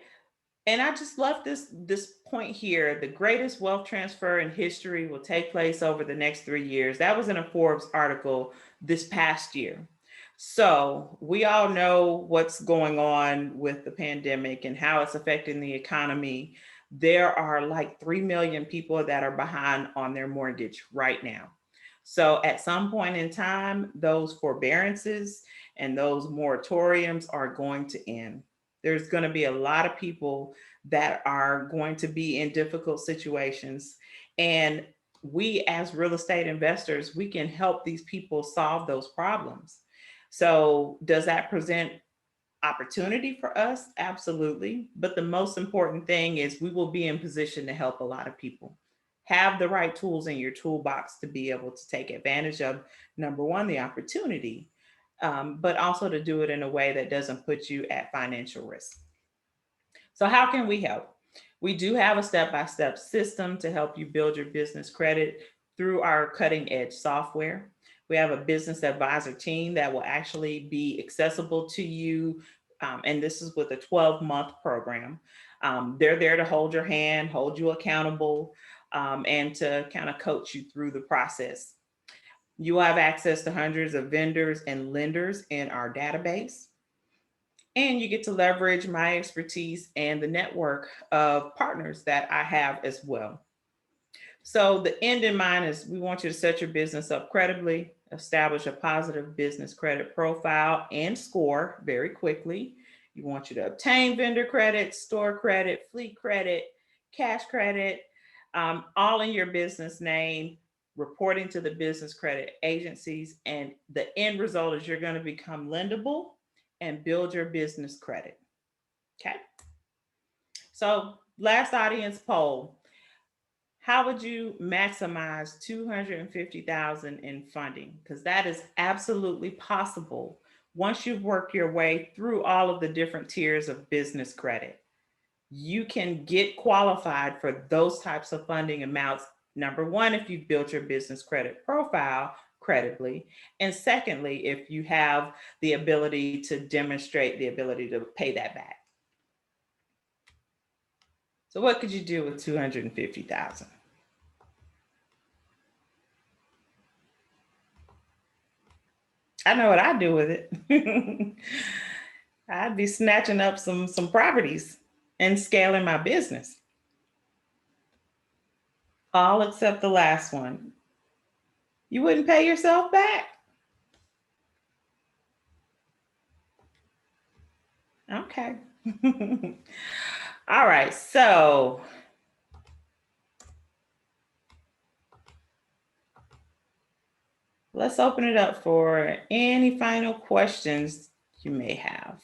And I just love this point here. The greatest wealth transfer in history will take place over the next 3 years. That was in a Forbes article this past year. So we all know what's going on with the pandemic and how it's affecting the economy. There are like 3 million people that are behind on their mortgage right now. So at some point in time, those forbearances and those moratoriums are going to end. There's going to be a lot of people that are going to be in difficult situations. And we, as real estate investors, we can help these people solve those problems. So, does that present opportunity for us? Absolutely. But the most important thing is we will be in position to help a lot of people. have the right tools in your toolbox to be able to take advantage of, number one, the opportunity, but also to do it in a way that doesn't put you at financial risk. So, how can we help? We do have a step by step system to help you build your business credit through our cutting edge software. We have a business advisor team that will actually be accessible to you. And this is with a 12-month program. They're there to hold your hand, hold you accountable, and to kind of coach you through the process. You will have access to hundreds of vendors and lenders in our database. And you get to leverage my expertise and the network of partners that I have as well. So, the end in mind is we want you to set your business up credibly, establish a positive business credit profile and score very quickly. You want you to obtain vendor credit, store credit, fleet credit, cash credit, all in your business name, reporting to the business credit agencies. And the end result is you're going to become lendable and build your business credit. Okay. So, last audience poll. How would you maximize 250,000 in funding? Because that is absolutely possible once you've worked your way through all of the different tiers of business credit. You can get qualified for those types of funding amounts. Number one, if you've built your business credit profile credibly. And secondly, if you have the ability to demonstrate the ability to pay that back. So what could you do with 250,000? I know what I do with it. I'd be snatching up some properties and scaling my business. All except the last one. You wouldn't pay yourself back? Okay. All right. So let's open it up for any final questions you may have.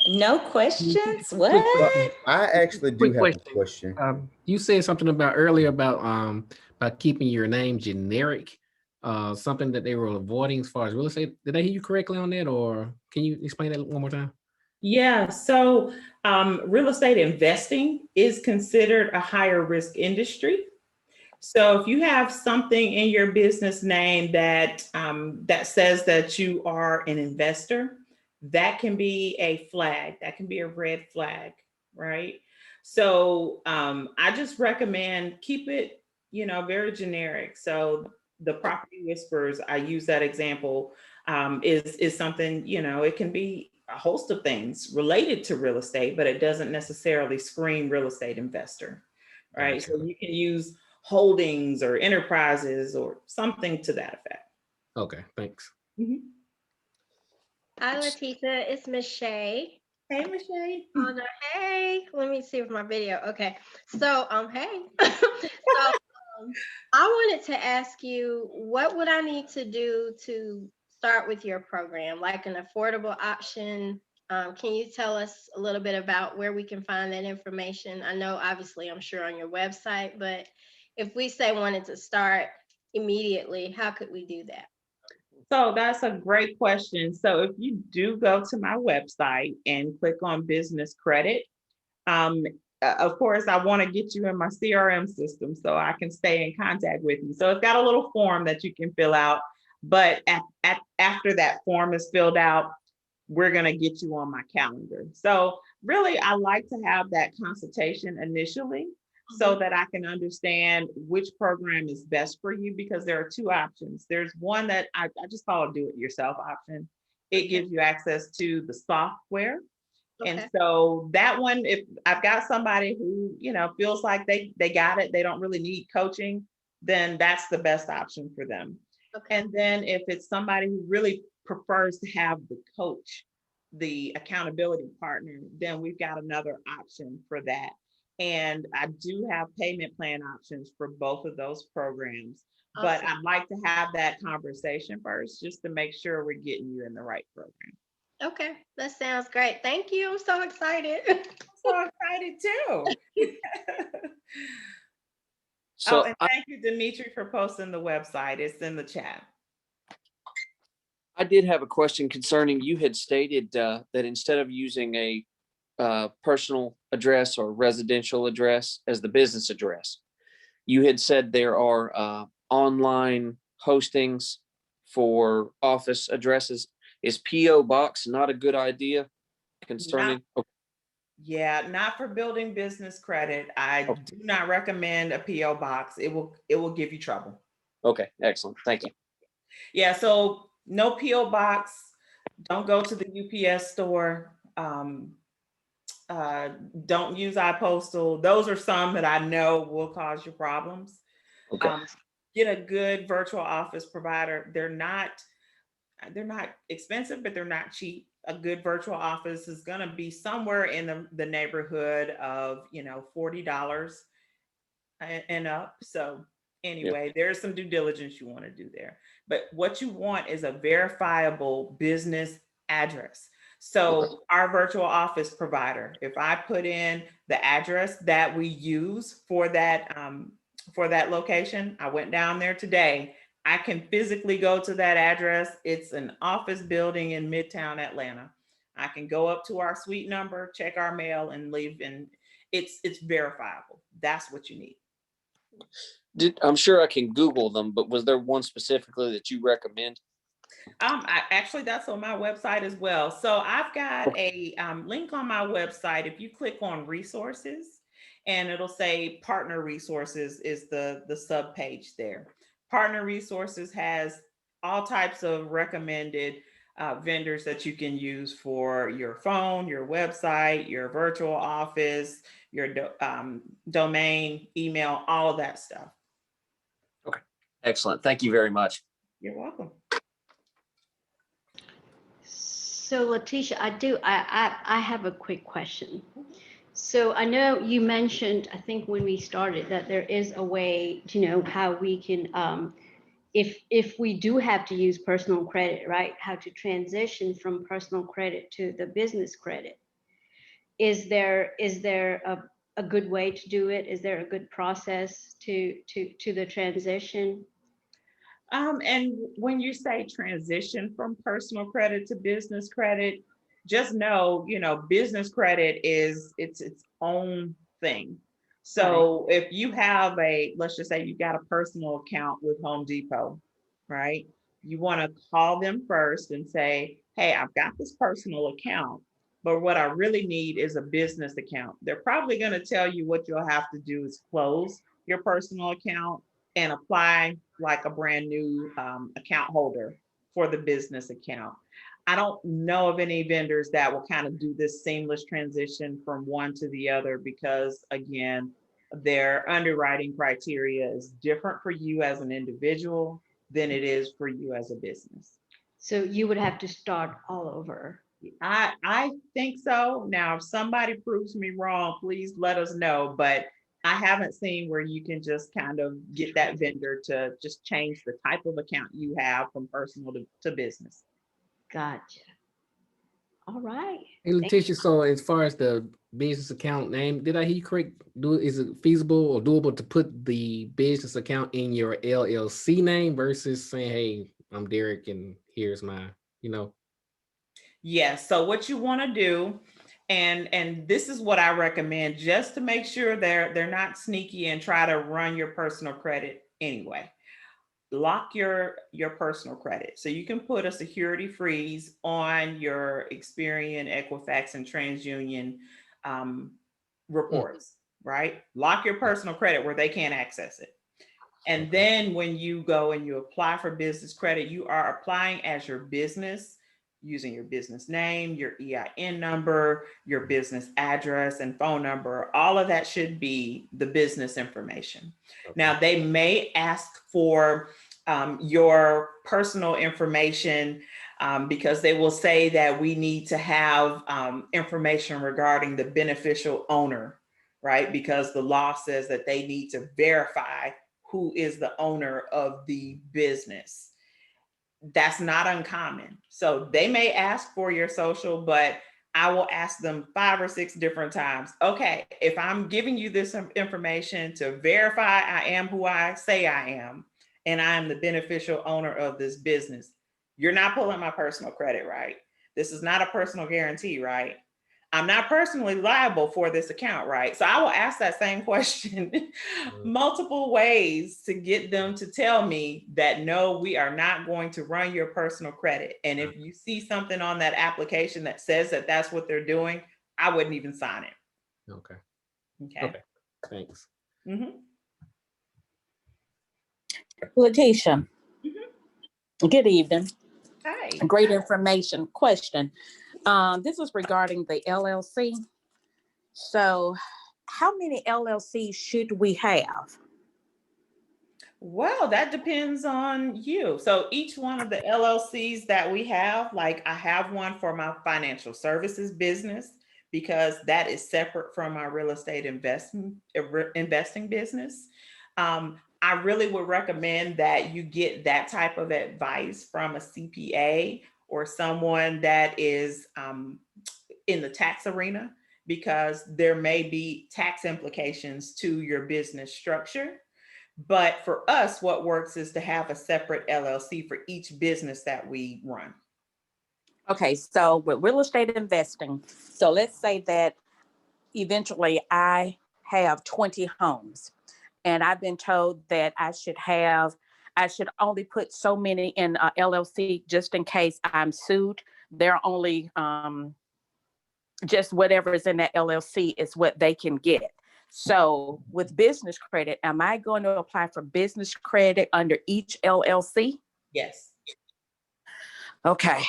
No questions? Quick What? question. I actually do Quick have a question. question. You said something about earlier about keeping your name generic, something that they were avoiding as far as real estate. Did I hear you correctly on that, or can you explain that one more time? Yeah, so real estate investing is considered a higher risk industry. So if you have something in your business name that says that you are an investor, that can be a flag. That can be a red flag, right? So I just recommend keep it, very generic. So the property whispers, I use that example, is something, it can be a host of things related to real estate, but it doesn't necessarily scream real estate investor, right? Gotcha. So you can use holdings or enterprises or something to that effect. Okay, thanks. Mhm. Hi, Leticia. It's Miss Shay. Hey, Michelle. Oh no, hey. Let me see if my video. Okay. So, hey. I wanted to ask you, what would I need to do to start with your program, like an affordable option? Can you tell us a little bit about where we can find that information? I know, obviously, I'm sure on your website, but if we say wanted to start immediately, how could we do that? So that's a great question. So if you do go to my website and click on business credit, um, of course, I want to get you in my CRM system so I can stay in contact with you. So it's got a little form that you can fill out. But after that form is filled out, we're going to get you on my calendar. So really, I like to have that consultation initially so that I can understand which program is best for you, because there are two options. There's one that I just call a do-it-yourself option. It gives you access to the software. And Okay. so that one, if I've got somebody who, feels like they got it, they don't really need coaching, then that's the best option for them. Okay. And then if it's somebody who really prefers to have the coach, the accountability partner, then we've got another option for that. And I do have payment plan options for both of those programs. But Awesome. I'd like to have that conversation first, just to make sure we're getting you in the right program. Okay, that sounds great. Thank you. I'm so excited. I'm so excited too. Oh, So and thank you, Dimitri, for posting the website. It's in the chat. I did have a question concerning, you had stated that instead of using a personal address or residential address as the business address, you had said there are online hostings for office addresses. Is PO Box not a good idea concerning? Yeah, not for building business credit. I Okay. do not recommend a PO box. It will give you trouble. Okay, excellent. Thank you. Yeah, so no PO box. Don't go to the UPS store. Uh, don't use iPostal. Those are some that I know will cause you problems. Okay. Get a good virtual office provider. They're not expensive, but they're not cheap. A good virtual office is going to be somewhere in the neighborhood of $40 and up. So anyway, there's some due diligence you want to do there. But what you want is a verifiable business address. So our virtual office provider, if I put in the address that we use for that location, I went down there today. I can physically go to that address. It's an office building in Midtown Atlanta. I can go up to our suite number, check our mail, and leave, and it's verifiable. That's what you need. I'm sure I can Google them, but was there one specifically that you recommend? Actually, that's on my website as well. So I've got a link on my website. If you click on resources, and it'll say partner resources is the sub page there. Partner resources has all types of recommended vendors that you can use for your phone, your website, your virtual office, your domain, email, all of that stuff. Okay, excellent. Thank you very much. You're welcome. So Letitia, I have a quick question. So I know you mentioned, I think when we started, that there is a way to know how we can, if we do have to use personal credit, right? How to transition from personal credit to the business credit. Is there a good way to do it? Is there a good process to the transition? And when you say transition from personal credit to business credit, just know, business credit is its own thing. So if you have let's just say you've got a personal account with Home Depot, right? You want to call them first and say, hey, I've got this personal account, but what I really need is a business account. They're probably going to tell you what you'll have to do is close your personal account and apply like a brand new account holder for the business account. I don't know of any vendors that will kind of do this seamless transition from one to the other because, again, their underwriting criteria is different for you as an individual than it is for you as a business. So you would have to start all over. I think so. Now, if somebody proves me wrong, please let us know. But I haven't seen where you can just kind of get that vendor to just change the type of account you have from personal to business. Gotcha. All right. Hey, Letitia, so as far as the business account name, did I hear you correct? Is it feasible or doable to put the business account in your LLC name versus saying, hey, I'm Derek and here's my, Yes. So what you want to do, and this is what I recommend, just to make sure they're not sneaky and try to run your personal credit anyway. Lock your personal credit. So you can put a security freeze on your Experian, Equifax, and TransUnion reports, right? Lock your personal credit where they can't access it. And then when you go and you apply for business credit, you are applying as your business using your business name, your EIN number, your business address and phone number. All of that should be the business information. Now, they may ask for your personal information because they will say that we need to have information regarding the beneficial owner, right? Because the law says that they need to verify who is the owner of the business. That's not uncommon. So they may ask for your social, but I will ask them 5 or 6 different times. Okay, if I'm giving you this information to verify I am who I say I am, and I am the beneficial owner of this business, you're not pulling my personal credit, right? This is not a personal guarantee, right? I'm not personally liable for this account, right? So I will ask that same question multiple ways to get them to tell me that no, we are not going to run your personal credit. And if you see something on that application that says that that's what they're doing, I wouldn't even sign it. Okay. Okay. Okay. Thanks. Mm-hmm. Letitia, Mm-hmm. good evening. Hi. Great information. Question. This is regarding the LLC. So, how many LLCs should we have? Well, that depends on you. So each one of the LLCs that we have, like I have one for my financial services business because that is separate from my real estate investing business. I really would recommend that you get that type of advice from a CPA or someone that is in the tax arena because there may be tax implications to your business structure. But for us, what works is to have a separate LLC for each business that we run. Okay, so with real estate investing, so let's say that eventually I have 20 homes, and I've been told that I should only put so many in a LLC just in case I'm sued. They're only just whatever is in that LLC is what they can get. So with business credit, am I going to apply for business credit under each LLC? Yes. Okay.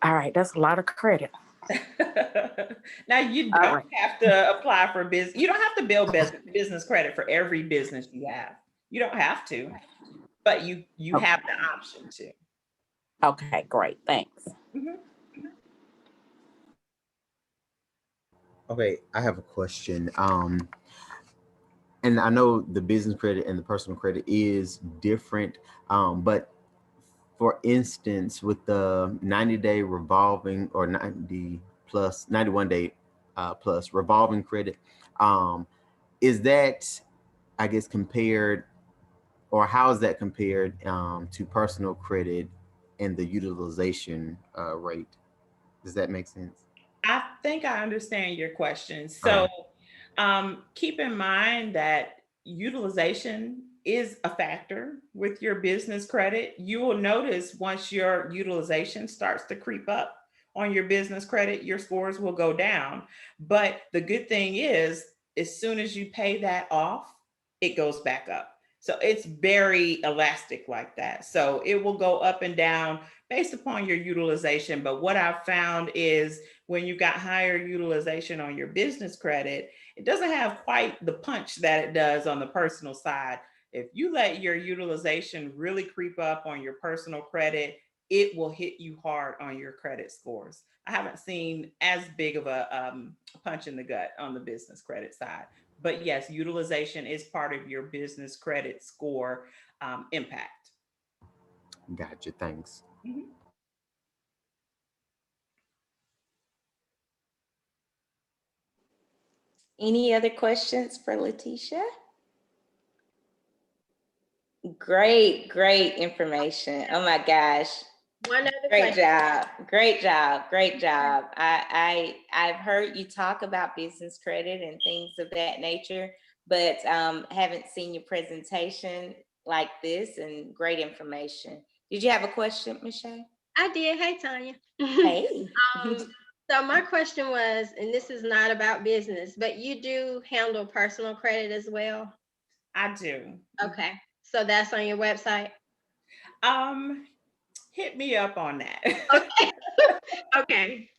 All right. That's a lot of credit. Now you All don't right. have to apply for business. You don't have to build business credit for every business you have. You don't have to, but you have the option to. Okay, great. Thanks. Mhm. Okay, I have a question. And I know the business credit and the personal credit is different, but for instance, with the 90-day revolving or 90 plus 91-day plus revolving credit, is that, I guess, compared, or how is that compared to personal credit and the utilization rate? Does that make sense? I think I understand your question. Uh, So keep in mind that utilization is a factor with your business credit. You will notice once your utilization starts to creep up on your business credit, your scores will go down. But the good thing is, as soon as you pay that off, it goes back up. So it's very elastic like that. So it will go up and down based upon your utilization. But what I've found is when you got higher utilization on your business credit, it doesn't have quite the punch that it does on the personal side. If you let your utilization really creep up on your personal credit, it will hit you hard on your credit scores. I haven't seen as big of a punch in the gut on the business credit side. But yes, utilization is part of your business credit score impact. gotcha. Thanks. Mhm. Any other questions for Letitia? Great information. Oh my gosh. One other Great question. job. Great job. I've heard you talk about business credit and things of that nature, but haven't seen your presentation like this, and great information. Did you have a question, Michelle? I did. Hey, Tanya. Hey. So my question was, and this is not about business, but you do handle personal credit as well? I do. Okay. So that's on your website? Um, Hit me up on that. Okay. Okay.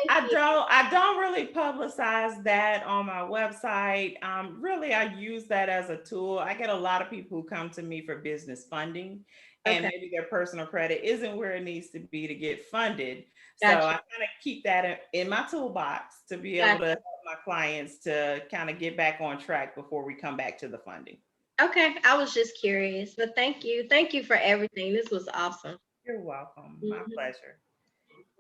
I don't really publicize that on my website. Really, I use that as a tool. I get a lot of people who come to me for business funding, and Okay, maybe their personal credit isn't where it needs to be to get funded. So I gotcha, kind of keep that in my toolbox to be able gotcha. to help my clients to kind of get back on track before we come back to the funding. Okay, I was just curious, but thank you. Thank you for everything. This was awesome. You're welcome. My Mhm. pleasure.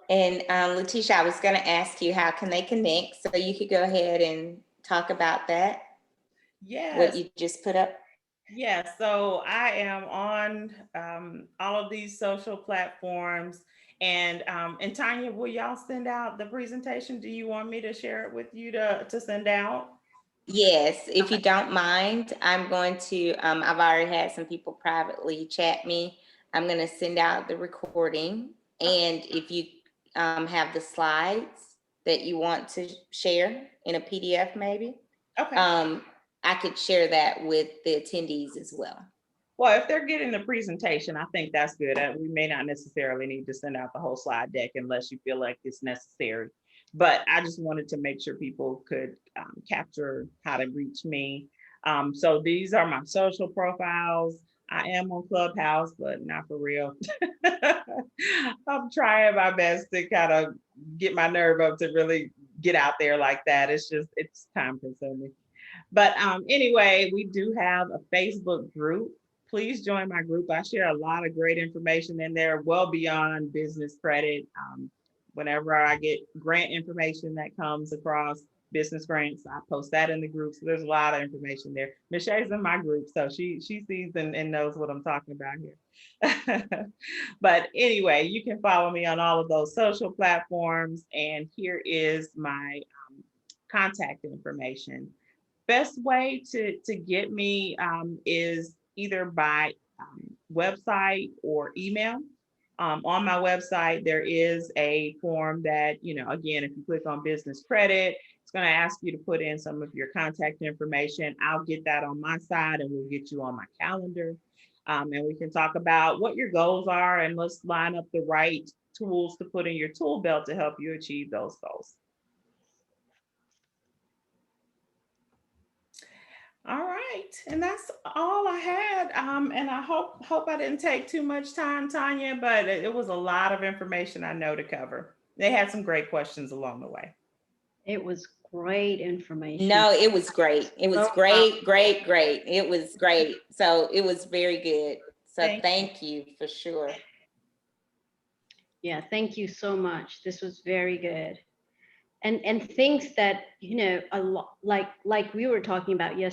And Letitia, I was going to ask you, how can they connect? So you could go ahead and talk about that, what Yes. you just put up. Yeah, so I am on all of these social platforms, and Tanya, will y'all send out the presentation? Do you want me to share it with you to send out? Yes, if Okay. you don't mind, I'm going to, I've already had some people privately chat me. I'm going to send out the recording. And if you have the slides that you want to share in a PDF, maybe, Okay. I could share that with the attendees as well. Well, if they're getting the presentation, I think that's good. We may not necessarily need to send out the whole slide deck unless you feel like it's necessary. But I just wanted to make sure people could capture how to reach me. So these are my social profiles. I am on Clubhouse, but not for real. I'm trying my best to kind of get my nerve up to really get out there like that. It's time consuming. But anyway, we do have a Facebook group. Please join my group. I share a lot of great information in there, well beyond business credit. Whenever I get grant information that comes across business grants, I post that in the group. So there's a lot of information there. Michelle's in my group, so she sees and knows what I'm talking about here. But anyway, you can follow me on all of those social platforms. And here is my contact information. Best way to get me is either by website or email. On my website, there is a form that, again, if you click on business credit, it's going to ask you to put in some of your contact information. I'll get that on my side and we'll get you on my calendar. And we can talk about what your goals are, and let's line up the right tools to put in your tool belt to help you achieve those goals. All right, and that's all I had. And I hope I didn't take too much time, Tanya, but it was a lot of information I know to cover. They had some great questions along the way. It was great information. No, it was great. It was Oh, great, great, great. It was great. So it was very good. So Thank thank you for sure. Yeah, thank you so much. This was very good. And things that, a lot like we were talking about yesterday.